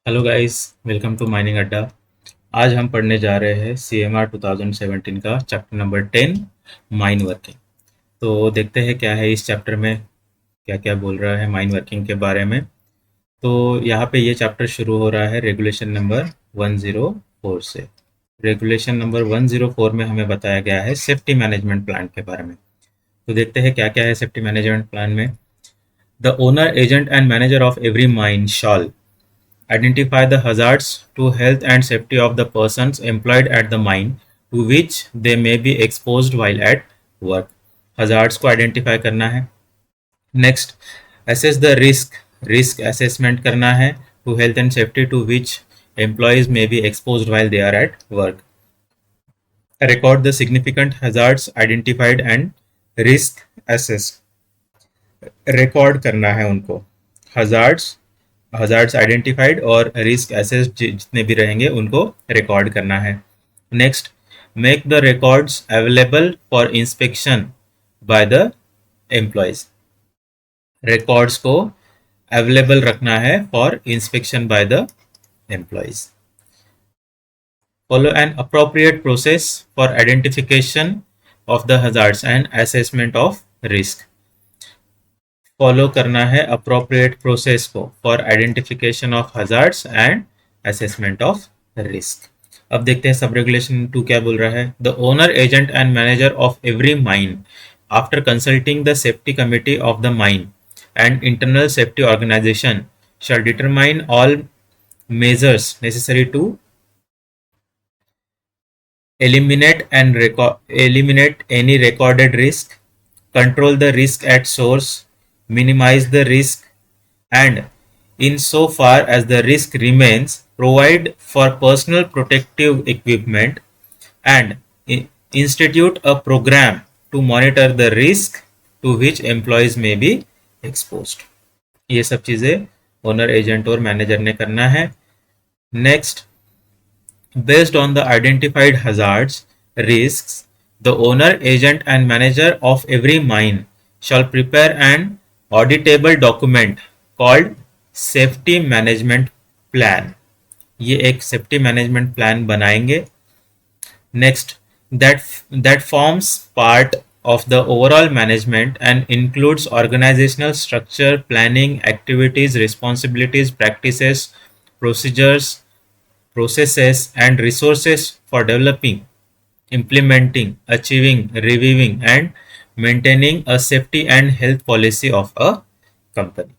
Hello guys, welcome to mining Adda. आज हम पढ़ने जा रहे हैं CMR 2017 का चैप्टर नंबर 10, माइन वर्किंग। तो देखते हैं क्या है इस चैप्टर में, क्या क्या बोल रहा है माइन वर्किंग के बारे में। तो यहाँ पे ये चैप्टर शुरू हो रहा है रेगुलेशन नंबर 104 से। रेगुलेशन नंबर 104 में हमें बताया गया है सेफ्टी मैनेजमेंट प्लान के बारे में। तो देखते हैं क्या क्या है सेफ्टी मैनेजमेंट प्लान में। The owner, agent and manager of every mine shawl identify the hazards to health and safety of the persons employed at the mine to which they may be exposed while at work. Hazards को identify करना है. Next, assess the risk assessment करना है to health and safety to which employees may be exposed while they are at work. Record the significant hazards identified and risk assessed. Record करना है उनको. Hazards hazards identified और risk assess जितने भी रहेंगे उनको रिकॉर्ड करना है. Next, make the records available for inspection by the employees. Records को अवेलेबल रखना है for inspection by the employees. Follow an appropriate process for identification of the hazards and assessment of risk. Follow करना है appropriate process को for identification of hazards and assessment of risk. अब देखते हैं sub regulation 2 क्या बोल रहा है. The owner, agent and manager of every mine after consulting the safety committee of the mine and internal safety organisation shall determine all measures necessary to eliminate any recorded risk, control the risk at source, minimize the risk, and in so far as the risk remains, provide for personal protective equipment and institute a program to monitor the risk to which employees may be exposed. ये सब चीज़ें owner, agent और manager ने करना है. Next, based on the identified hazards, risks, the owner, agent and manager of every mine shall prepare an auditable document called safety management plan. ये एक safety management plan बनाएंगे. Next, that forms part of the overall management and includes organizational structure, planning, activities, responsibilities, practices, processes and resources for developing, implementing, achieving, reviewing and maintaining a safety and health policy of a company.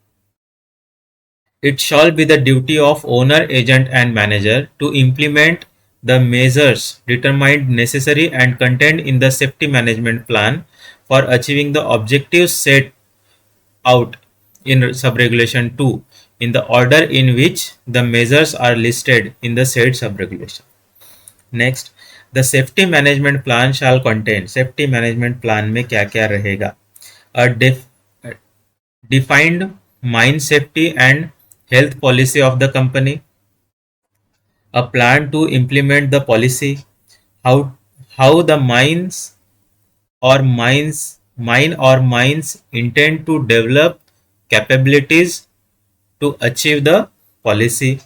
It shall be the duty of owner, agent and manager to implement the measures determined necessary and contained in the safety management plan for achieving the objectives set out in sub-regulation 2 in the order in which the measures are listed in the said sub-regulation. Next, the safety management plan shall contain, safety management plan में क्या क्या रहेगा. A defined mine safety and health policy of the company, a plan to implement the policy, how the mine or mines intend to develop capabilities to achieve the policy,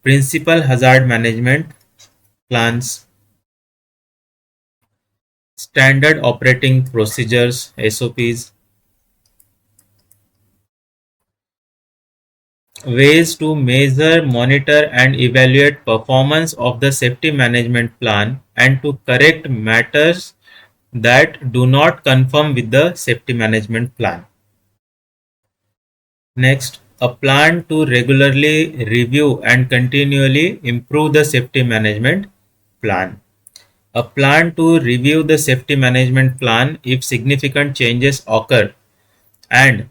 principal hazard management plans, standard operating procedures SOPs, ways to measure, monitor and evaluate performance of the safety management plan and to correct matters that do not conform with the safety management plan. Next, a plan to regularly review and continually improve the safety management plan. A plan to review the safety management plan if significant changes occur and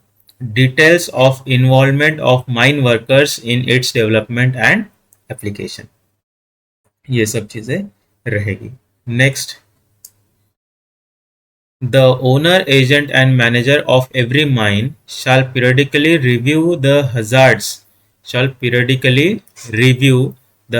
details of involvement of mine workers in its development and application. ये सब चीज़ें रहेगी. Next, the owner, agent and manager of every mine shall periodically review the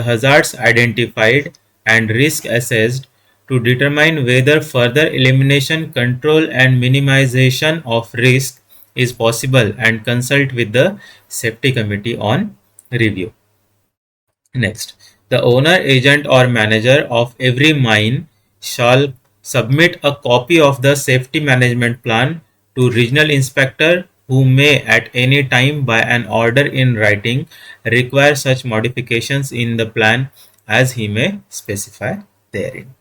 hazards identified and risk assessed to determine whether further elimination, control and minimization of risk is possible and consult with the safety committee on review. Next, the owner, agent, or manager of every mine shall submit a copy of the safety management plan to regional inspector, who may at any time by an order in writing require such modifications in the plan as he may specify therein.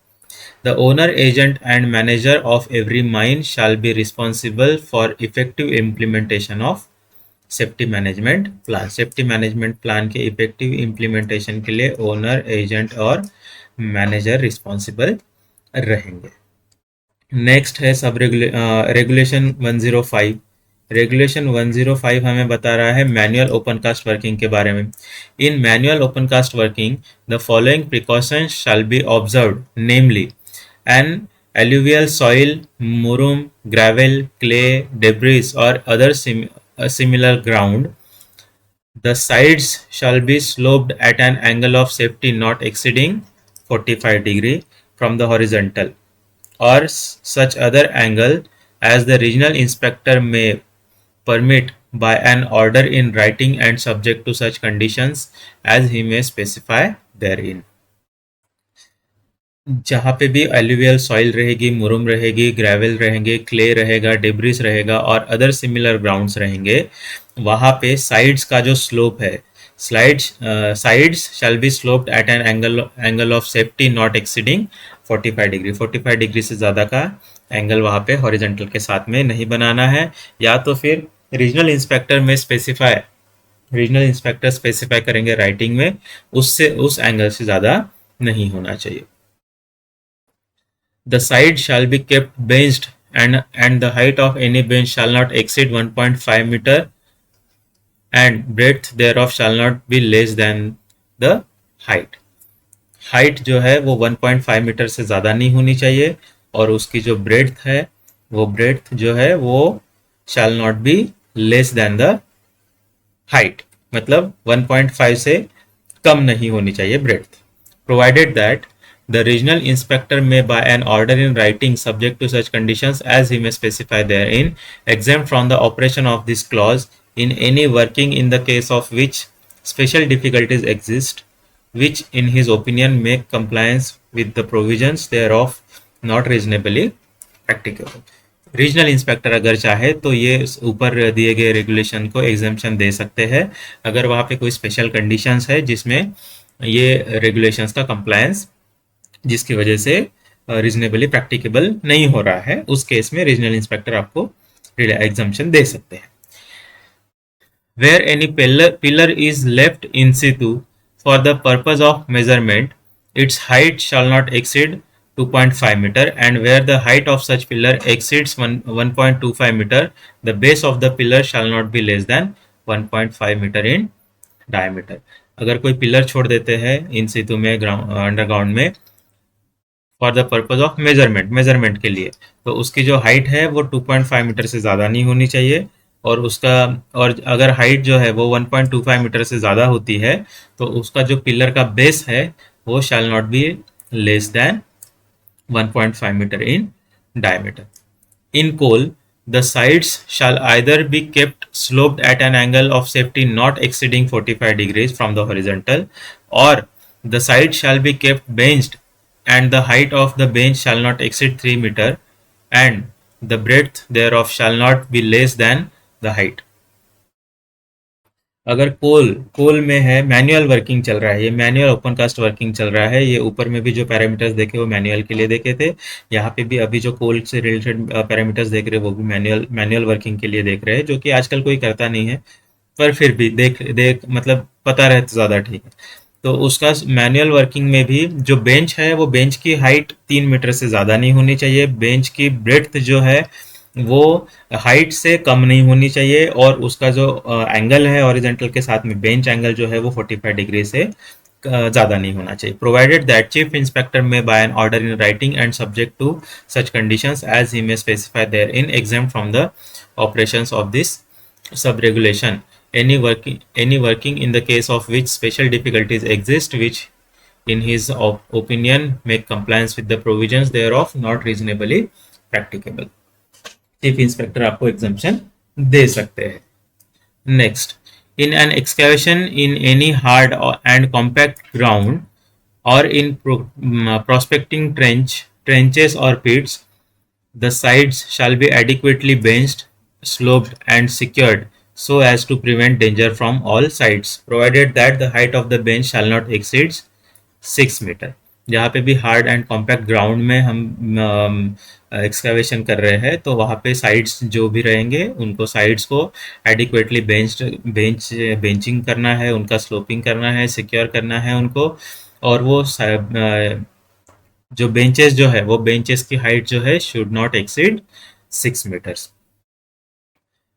The owner, agent, and manager of every mine shall be responsible for effective implementation of safety management plan. Safety management plan के effective implementation के लिए owner, agent और manager responsible रहेंगे। Next है sub regulation 105। Regulation 105 हमें बता रहा है मैनुअल ओपन कास्ट वर्किंग के बारे में। In manual open cast working the following precautions shall be observed, namely an alluvial soil, murum, gravel, clay, debris or other similar ground. The sides shall be sloped at an angle of safety not exceeding 45° from the horizontal, or such other angle as the regional inspector may permit by an order in writing and subject to such conditions as he may specify therein. जहाँ पे भी alluvial soil रहेगी, मुरुम रहेगी, gravel रहेंगे, clay रहेगा, debris रहेगा और other similar grounds रहेंगे, वहाँ पे साइड्स का जो स्लोप है, sides shall be sloped at an angle of safety not exceeding 45°। 45° से ज़्यादा का एंगल वहाँ पे हॉरिजेंटल के साथ में नहीं बनाना है, या तो फिर रीजनल इंस्पेक्टर स्पेसिफाई करेंगे राइटिंग में, उससे उस एंगल से ज़्यादा नहीं होना चाहिए। The side shall be kept benched and the height of any bench shall not exceed 1.5 meter and breadth thereof shall not be less than the height. Height जो है वो 1.5 मीटर से ज़्यादा नहीं होनी चाहिए और उसकी जो ब्रेड्थ है वो ब्रेड्थ जो है वो शैल not be less than the height, मतलब 1.5 से कम नहीं होनी चाहिए breadth. Provided that the regional inspector may by an order in writing subject to such conditions as he may specify therein exempt from the operation of this clause in any working in the case of which special difficulties exist, which in his opinion make compliance with the provisions thereof not reasonably practicable. Regional inspector अगर चाहे तो ये ऊपर दिए गए regulation को exemption दे सकते हैं अगर वहाँ पे कोई स्पेशल कंडीशंस है जिसमें ये रेगुलेशंस का कंप्लायंस जिसकी वजह से रीजनेबली प्रैक्टिकेबल नहीं हो रहा है, उस केस में रीजनल इंस्पेक्टर आपको एग्जम्पशन दे सकते हैं। Where any pillar is left in situ for the purpose of measurement, it's height shall not exceed 2.5 meter and where the height of such pillar exceeds 1.25 meter, the base of the pillar shall not be less than 1.5 meter in diameter. अगर कोई pillar छोड़ देते हैं इन सितु में underground में for the purpose of measurement के लिए, तो उसकी जो हाइट है वो 2.5 मीटर से ज़्यादा नहीं होनी चाहिए और अगर हाइट जो है वो 1.25 मीटर से ज़्यादा होती है तो उसका जो पिलर का बेस है वो शैल not be less than 1.5 meter in diameter. In coal, the sides shall either be kept sloped at an angle of safety not exceeding 45 degrees from the horizontal, or the side shall be kept benched and the height of the bench shall not exceed 3 meter and the breadth thereof shall not be less than the height. अगर कोल में है manual working चल रहा है, ये manual open cast working चल रहा है, ये ऊपर में भी जो पैरामीटर्स देखे वो मैनुअल के लिए देखे थे, यहाँ पे भी अभी जो कोल से रिलेटेड पैरामीटर्स देख रहे हैं वो भी मैनुअल वर्किंग के लिए देख रहे हैं, जो कि आजकल कोई करता नहीं है, पर फिर भी देख मतलब पता रहे तो ज़्यादा ठीक है। तो उसका मैनुअल वर्किंग में भी जो बेंच है वो बेंच की हाइट 3 मीटर से ज़्यादा नहीं होनी चाहिए, बेंच की ब्रेड्थ जो है वो हाइट से कम नहीं होनी चाहिए और उसका जो एंगल है हॉरिजॉन्टल के साथ में बेंच एंगल जो है वो 45 डिग्री से ज़्यादा नहीं होना चाहिए। Provided that chief inspector may by an order in writing and subject to such conditions as he may specify therein exempt from the operations of this sub regulation any working in the case of which special difficulties exist, which in his opinion make compliance with the provisions thereof not reasonably practicable. Chief inspector आपको exemption दे सकते हैं। Next, In an excavation in any hard and compact ground or in prospecting trenches or pits, the sides shall be adequately benched, sloped and secured so as to prevent danger from all sides, provided that the height of the bench shall not exceed 6 metre. जहाँ पे भी hard and compact ground में हम excavation कर रहे हैं तो वहाँ पे साइड्स जो भी रहेंगे उनको साइड्स को एडिक्वेटली बेंचिंग करना है, उनका स्लोपिंग करना है, सिक्योर करना है उनको। और वो जो बेंचेस जो है वो बेंचेस की हाइट जो है should not exceed 6 metres.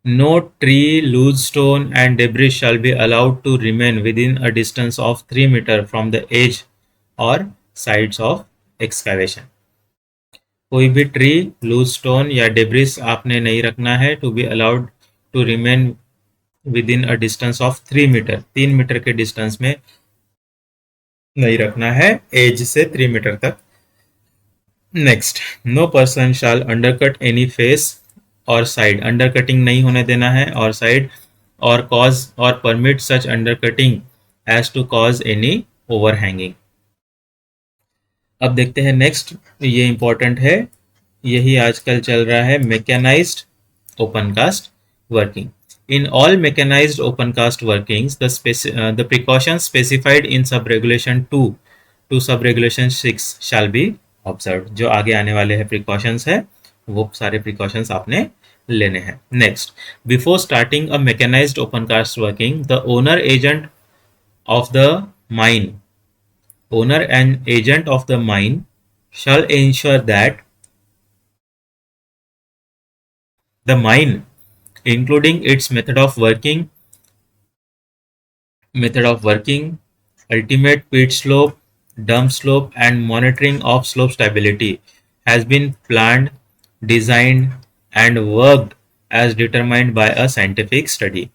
No tree, loose stone and debris shall be allowed to remain within a distance of 3 meter from the edge or sides of excavation। कोई भी ट्री, लूज स्टोन या debris आपने नहीं रखना है to be allowed to remain within a distance of 3 metre, 3 metre के distance में नहीं रखना है, एज से 3 मीटर तक। Next, no person shall undercut any face or side, undercutting नहीं होने देना है or side, or cause or permit such undercutting as to cause any overhanging. अब देखते हैं नेक्स्ट, ये इंपॉर्टेंट है, यही आजकल चल रहा है, mechanised open cast working. In all mechanized open cast workings, the precautions specified in sub-regulation 2 to sub-regulation 6 shall be observed। जो आगे आने वाले हैं precautions है वो सारे precautions आपने लेने हैं। Next, before starting a mechanized open cast working, the owner and agent of the mine shall ensure that the mine, including its method of working, ultimate pit slope, dump slope and monitoring of slope stability, has been planned, designed and worked as determined by a scientific study।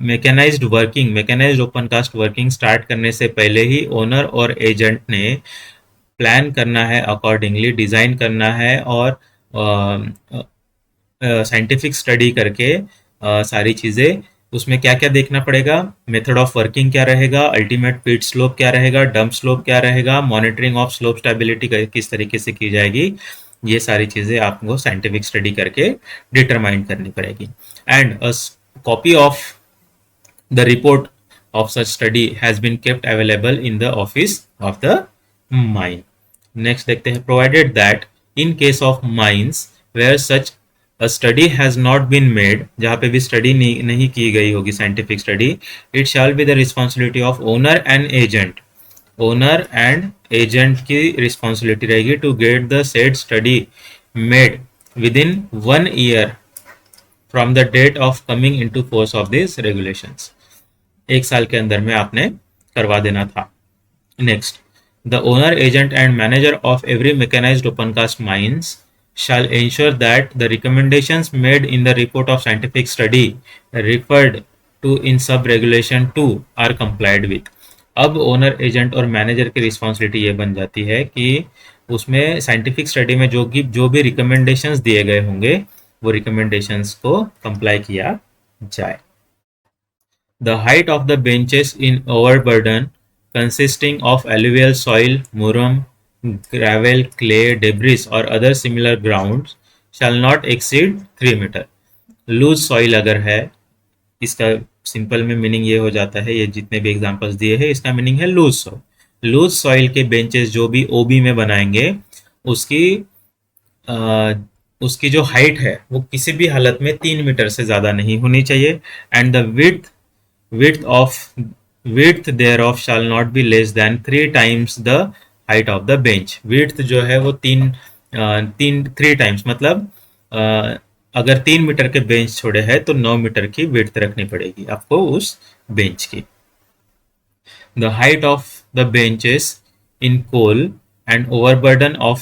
Mechanised open cast working start करने से पहले ही owner और agent ने plan करना है, accordingly design करना है और साइंटिफिक स्टडी करके सारी चीज़ें, उसमें क्या क्या देखना पड़ेगा, मेथड ऑफ वर्किंग क्या रहेगा, अल्टीमेट पिट स्लोप क्या रहेगा, डंप स्लोप क्या रहेगा, मॉनिटरिंग ऑफ स्लोप स्टेबिलिटी किस तरीके से की जाएगी, ये सारी चीज़ें आपको साइंटिफिक स्टडी करके डिटरमाइन करनी पड़ेगी। And a copy of the report of such study has been kept available in the office of the mine। Next देखते हैं, provided that in case of mines where such a study has not been made, जहाँ पे भी study नहीं की गई होगी scientific study, it shall be the responsibility of owner and agent, owner and agent की रिस्पॉन्सिबिलिटी रहेगी to get the said study made within 1 year from the date of coming into force of this regulations. 1 साल के अंदर में आपने करवा देना था। Next, the owner, agent and manager of every mechanised open cast mines shall ensure that the recommendations made in the report of scientific study referred to in sub regulation 2 are complied with। अब owner, agent और manager की responsibility ये बन जाती है कि उसमें scientific study में जो भी रिकमेंडेशंस दिए गए होंगे वो रिकमेंडेशंस को कंप्लाई किया जाए। The height of the benches in overburden consisting of alluvial soil, muram, gravel, clay, debris or other similar grounds shall not exceed 3 metre. Loose soil अगर है, इसका सिंपल में मीनिंग ये हो जाता है, ये जितने भी एग्जांपल्स दिए हैं इसका मीनिंग है लूज सॉइल। लूज सॉइल के बेंचेस जो भी ओबी में बनाएंगे उसकी जो हाइट है वो किसी भी हालत में 3 मीटर से ज़्यादा नहीं होनी चाहिए। And the width thereof shall not be less than 3 times the height of the bench। width जो है वो 3 times, मतलब अगर 3 मीटर के बेंच छोड़े हैं तो 9 मीटर की width रखनी पड़ेगी आपको उस बेंच की। The height of the benches in coal and overburden of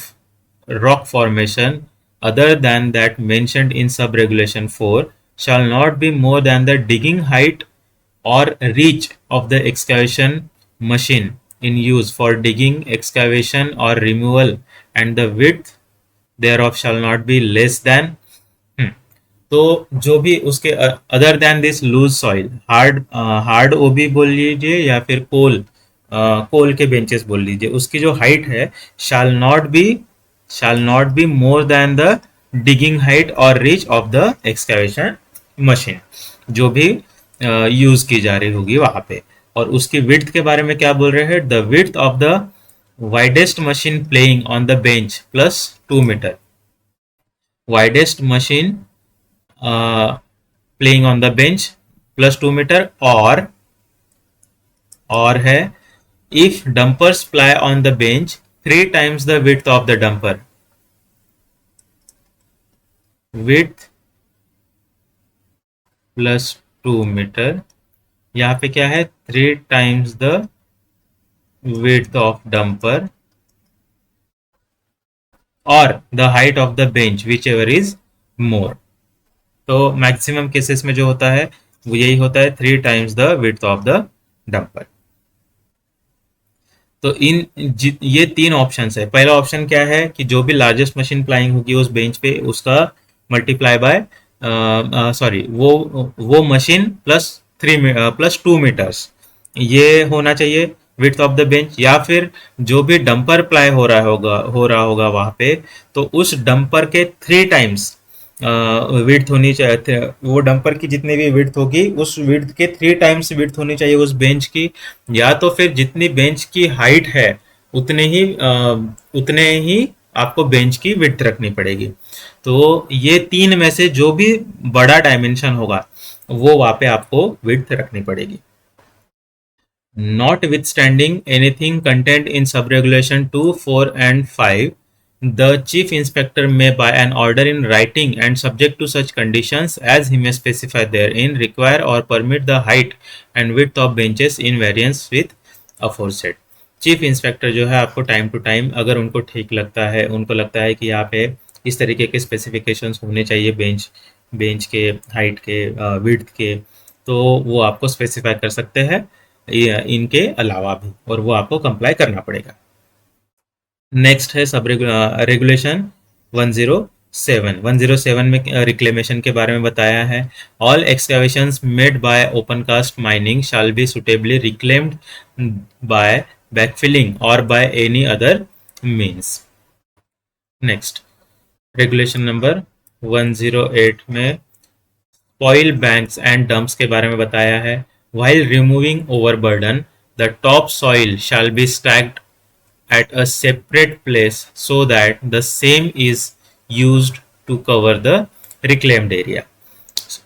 rock formation other than that mentioned in sub regulation 4 shall not be more than the digging height or reach of the excavation machine in use for digging, excavation or removal, and the width thereof shall not be less than। तो जो भी उसके other than this loose soil, hard OB बोल लीजिए या फिर कोल के benches बोल लीजिए, उसकी जो हाइट है shall not be more than the digging height or reach of the excavation machine, जो भी यूज की जा रही होगी वहां पे। और उसकी विड्थ के बारे में क्या बोल रहे हैं, the width of the widest machine playing on the bench plus 2 meter, widest machine playing on the bench plus 2 meter, और है if dumpers ply on the bench 3 times the width of the dumper, width plus 2 meter, यहाँ पे क्या है 3 times the width of dumper or the height of the bench whichever is more। तो maximum cases में जो होता है वो यही होता है 3 times the width of the dumper. तो ये 3 ऑप्शन है। पहला ऑप्शन क्या है कि जो भी लार्जेस्ट मशीन प्लाइंग होगी उस बेंच पे उसका मल्टीप्लाई बाय सॉरी वो मशीन प्लस 2 मीटर्स ये होना चाहिए विड्थ ऑफ द बेंच, या फिर जो भी डंपर प्लाई हो रहा होगा वहां पे, तो उस डंपर के 3 टाइम्स विड्थ होनी चाहिए। वो डंपर की जितनी भी विड्थ होगी उस विड्थ के 3 टाइम्स विड्थ होनी चाहिए उस बेंच की, या तो फिर जितनी बेंच की हाइट है उतने ही आपको बेंच की विड्थ रखनी पड़ेगी। तो ये 3 में से जो भी बड़ा डायमेंशन होगा वो वहां पे आपको विड्थ रखनी पड़ेगी। Notwithstanding anything contained in sub-regulation 2, 4 and 5, the Chief Inspector may by an order in writing and subject to such conditions as he may specify therein require or permit the height and width of benches in variance with aforesaid। Chief inspector जो है आपको time to time अगर उनको ठीक लगता है, उनको लगता है कि यहाँ पे इस तरीके के स्पेसिफिकेशंस होने चाहिए बेंच के हाइट के विड्थ के, तो वो आपको स्पेसिफाई कर सकते हैं इनके अलावा भी, और वो आपको कंप्लाई करना पड़ेगा। नेक्स्ट है सब रेगुलेशन 107 में रिक्लेमेशन के बारे में बताया है। All excavations made by open cast mining shall be suitably reclaimed by backfilling or by any other means. Next regulation number 108 में स्पॉइल बैंक्स एंड डंप्स के बारे में बताया है। While removing overburden, the topsoil shall be stacked at a separate place so that the same is used to cover the reclaimed area।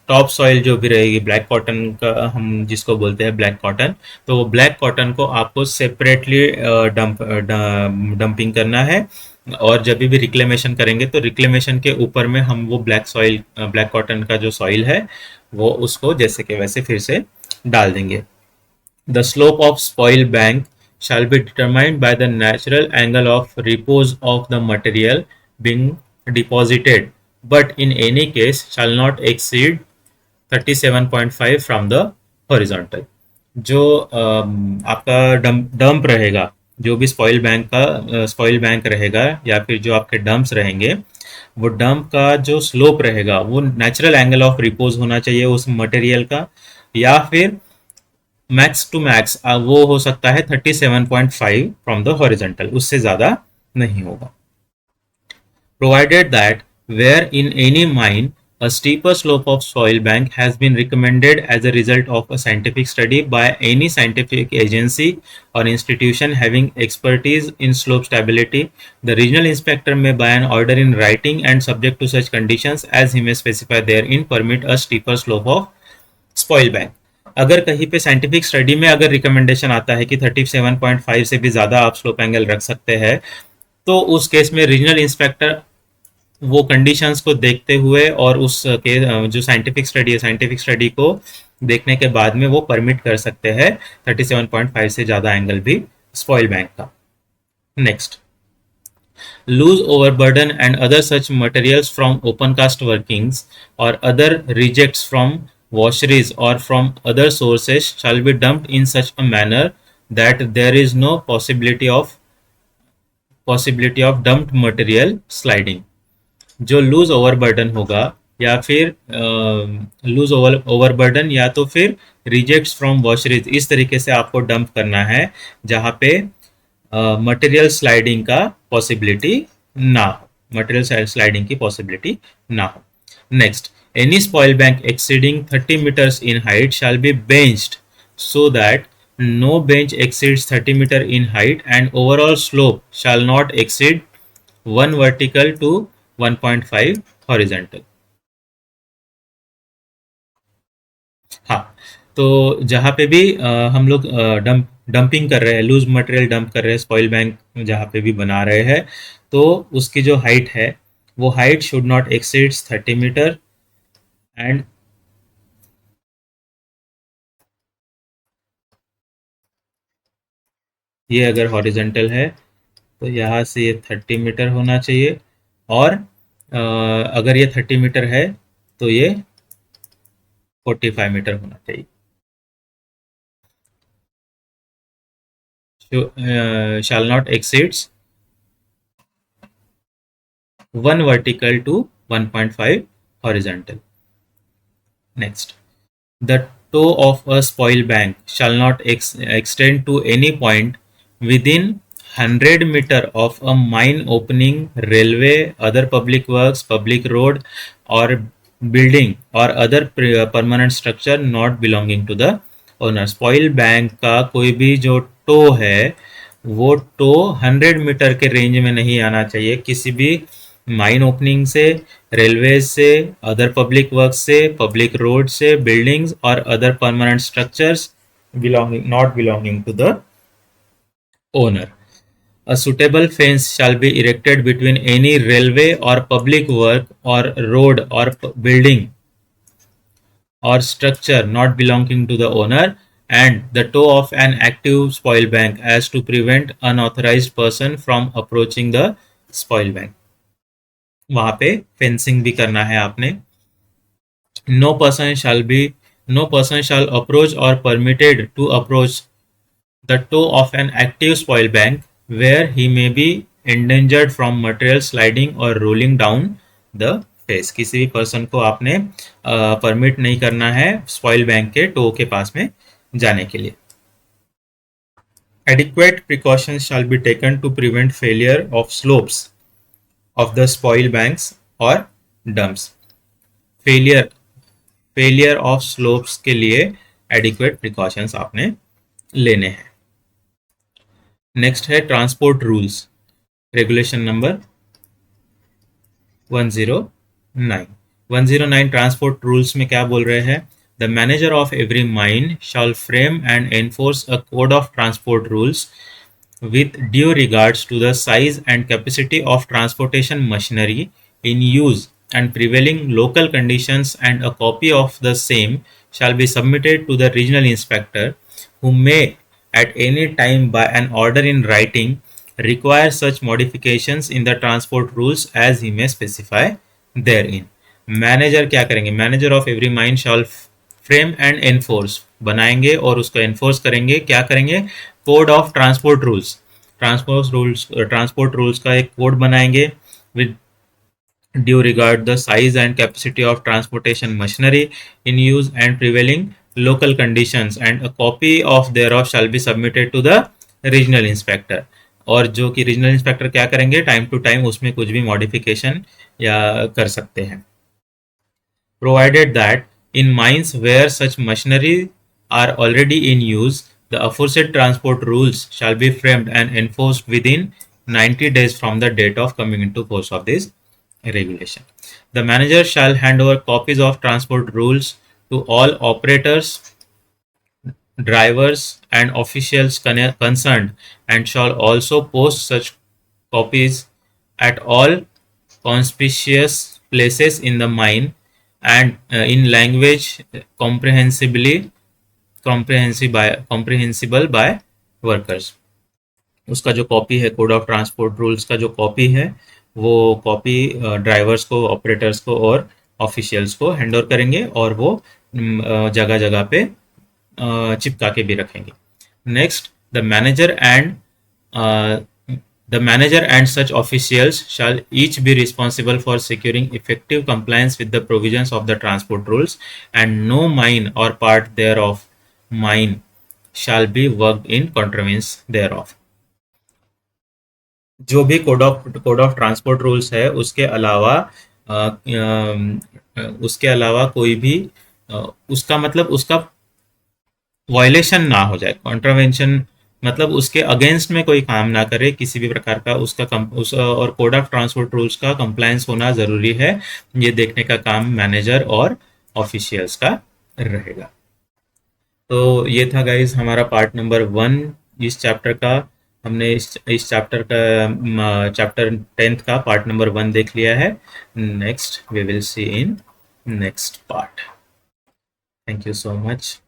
Top soil जो भी रहेगी black cotton का, हम जिसको बोलते हैं ब्लैक कॉटन, तो वो ब्लैक कॉटन को आपको सेपरेटली डंपिंग करना है, और जब भी रिक्लेमेशन करेंगे तो रिक्लेमेशन के ऊपर में हम वो ब्लैक कॉटन का जो सॉइल है वो उसको जैसे कि वैसे फिर से डाल देंगे। The slope of spoil bank shall be determined by the natural angle of repose of the material being deposited, but in any case shall not exceed 37.5 from the horizontal। जो आपका डंप रहेगा, जो भी स्पॉइल बैंक रहेगा या फिर जो आपके डंप्स रहेंगे, वो डंप का जो स्लोप रहेगा वो नेचुरल एंगल ऑफ रिपोज होना चाहिए उस मटेरियल का, या फिर मैक्स टू मैक्स वो हो सकता है 37.5 फ्रॉम द हॉरिजॉन्टल, उससे ज़्यादा नहीं होगा। Provided that where in any mine a steeper slope of soil bank has been recommended as a result of a scientific study by any scientific agency or institution having expertise in slope stability, the regional inspector may by an order in writing and subject to such conditions as he may specify therein permit a steeper slope of spoil bank। अगर कहीं पे scientific study में अगर recommendation आता है कि 37.5 से भी ज़्यादा आप स्लोप एंगल रख सकते हैं, तो उस केस में रीजनल इंस्पेक्टर वो कंडीशंस को देखते हुए और उस के जो साइंटिफिक स्टडी को देखने के बाद में वो परमिट कर सकते हैं 37.5 से ज़्यादा एंगल भी स्पॉइल बैंक का। Next, loose overburden and other such materials from open cast workings or other rejects from washeries or from other sources shall be dumped in such a manner that there is no possibility of dumped material sliding। जो loose overburden होगा या फिर loose overburden, या तो फिर rejects from washeries, इस तरीके से आपको डंप करना है जहाँ पे मटेरियल स्लाइडिंग का पॉसिबिलिटी ना हो, मटेरियल स्लाइडिंग की पॉसिबिलिटी ना हो। Next, any spoil bank exceeding 30 meters in height shall be benched so that no bench exceeds 30 meter in height and overall slope shall not exceed 1 vertical to 1.5 horizontal। हाँ, तो जहाँ पे भी हम लोग डंपिंग कर रहे हैं, लूज मटेरियल डंप कर रहे हैं, स्पॉइल बैंक जहाँ पे भी बना रहे हैं, तो उसकी जो हाइट है वो height should not exceeds 30 metre. And ये अगर हॉरिजेंटल है तो यहाँ से ये 30 मीटर होना चाहिए, और अगर ये 30 मीटर है तो ये 45 मीटर होना चाहिए। Shall not exceeds 1 vertical to 1.5 horizontal। Next, the toe of a spoil bank shall not extend to any point within 100 meter of a mine opening, railway, other public works, public road, or building or other permanent structure not belonging to the owner। Spoil bank का कोई भी जो to है वो to 100 metre के range में नहीं आना चाहिए, किसी भी माइन ओपनिंग से, रेलवे से, अदर पब्लिक वर्क से, पब्लिक रोड से, बिल्डिंग्स और other permanent structures belonging not belonging to the owner। A suitable fence shall be erected between any railway or public work or road or building or structure not belonging to the owner and the toe of an active spoil bank as to prevent unauthorized person from approaching the spoil bank। वहां पे fencing भी करना है आपने। No person shall be no person shall approach or permitted to approach the toe of an active spoil bank where he may be endangered from material sliding or rolling down the face. किसी भी person को आपने permit नहीं करना है spoil bank के to के पास में जाने के लिए। Adequate precautions shall be taken to prevent failure of slopes of the spoil banks or dumps। Failure failure of slopes के लिए एडिक्वेट प्रिकॉशंस आपने लेने हैं। नेक्स्ट है transport rules, regulation number 109। 109 transport rules में क्या बोल रहे हैं? The manager of every mine shawl frame and enforce a code of transport rules with due regards to the size and capacity of transportation machinery in use and prevailing local conditions, and a copy of the same shall be submitted to the regional inspector, who may at any time by an order in writing require such modifications in the transport rules as he may specify therein। Manager क्या करेंगे? Manager of every mine shawl frame and enforce, बनाएंगे और उसको enforce करेंगे। क्या करेंगे? Code of transport rules का एक कोड बनाएंगे with due regard the size and capacity of transportation machinery in use and prevailing local conditions, and a copy of thereof shall be submitted to the regional inspector. और जो कि regional inspector क्या करेंगे? Time to time उसमें कुछ भी modification या कर सकते हैं। Provided that in mines where such machinery are already in use, the aforesaid transport rules shall be framed and enforced within 90 days from the date of coming into force of this regulation। The manager shall hand over copies of transport rules to all operators, drivers, and officials concerned, and shall also post such copies at all conspicuous places in the mine and in language comprehensible by workers। उसका जो copy है code of transport rules का जो copy है वो copy drivers को, operators को और ऑफिशियल्स को हैंड ओवर करेंगे और वो जगह जगह पे चिपका के भी रखेंगे। Next, the manager and The manager and such officials shall each be responsible for securing effective compliance with the provisions of the transport rules, and no mine or part thereof mine shall be worked in contravenance thereof. जो भी code of transport rules है उसके अलावा उसके अलावा कोई भी उसका मतलब उसका वायलेशन ना हो जाए, कॉन्ट्रावेंशन मतलब उसके अगेंस्ट में कोई काम ना करे किसी भी प्रकार का, और कोड ऑफ ट्रांसपोर्ट रूल्स का कंप्लायंस होना ज़रूरी है, ये देखने का काम मैनेजर और ऑफिशियल्स का रहेगा। तो ये था गाइज हमारा पार्ट नंबर 1 इस चैप्टर का। हमने इस चैप्टर का चैप्टर 10th का पार्ट नंबर 1 देख लिया है। Next we will see in next part. Thank you so much.